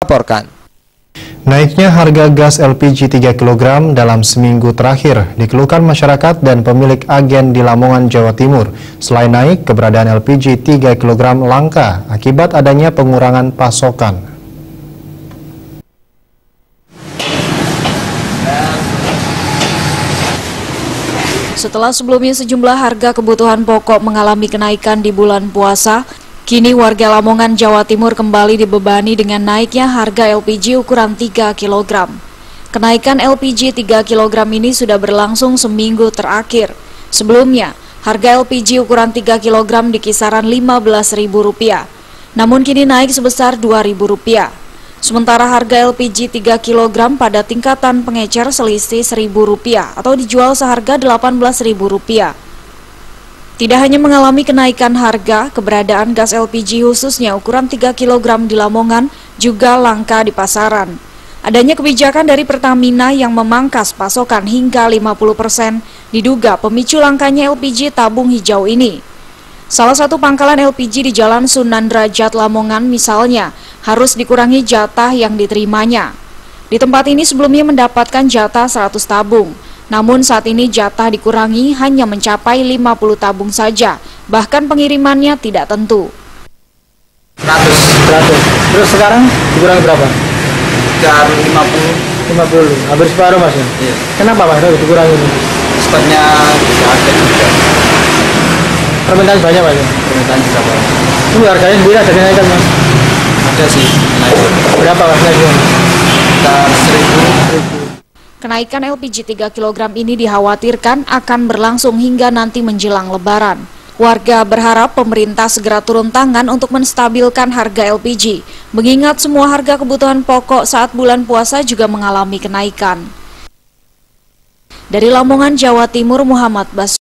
melaporkan. Naiknya harga gas LPG 3 kg dalam seminggu terakhir dikeluhkan masyarakat dan pemilik agen di Lamongan, Jawa Timur. Selain naik, keberadaan LPG 3 kg langka akibat adanya pengurangan pasokan. Setelah sebelumnya sejumlah harga kebutuhan pokok mengalami kenaikan di bulan puasa, kini warga Lamongan, Jawa Timur kembali dibebani dengan naiknya harga LPG ukuran 3 kg. Kenaikan LPG 3 kg ini sudah berlangsung seminggu terakhir. Sebelumnya, harga LPG ukuran 3 kg di kisaran Rp15.000, namun kini naik sebesar Rp2.000. Sementara harga LPG 3 kg pada tingkatan pengecer selisih Rp1.000 atau dijual seharga Rp18.000. Tidak hanya mengalami kenaikan harga, keberadaan gas LPG khususnya ukuran 3 kg di Lamongan juga langka di pasaran. Adanya kebijakan dari Pertamina yang memangkas pasokan hingga 50% diduga pemicu langkanya LPG tabung hijau ini. Salah satu pangkalan LPG di Jalan Sunan Derajat Lamongan misalnya harus dikurangi jatah yang diterimanya. Di tempat ini sebelumnya mendapatkan jatah 100 tabung. Namun saat ini jatah dikurangi hanya mencapai 50 tabung saja, bahkan pengirimannya tidak tentu. 100. Terus sekarang dikurangi berapa? Sekitar 50. Hampir separuh mas ya? Iya. Kenapa mas dikurangi ini? Stoknya tidak ada juga. Permintaan banyak mas ya? Permintaan juga banyak. Ini harganya sendiri ada kenaikan mas? Ada sih, kenaikan. Berapa mas naiknya? Sekitar 1.000. Kenaikan LPG 3 kg ini dikhawatirkan akan berlangsung hingga nanti menjelang Lebaran. Warga berharap pemerintah segera turun tangan untuk menstabilkan harga LPG, mengingat semua harga kebutuhan pokok saat bulan puasa juga mengalami kenaikan. Dari Lamongan, Jawa Timur, Muhammad Bas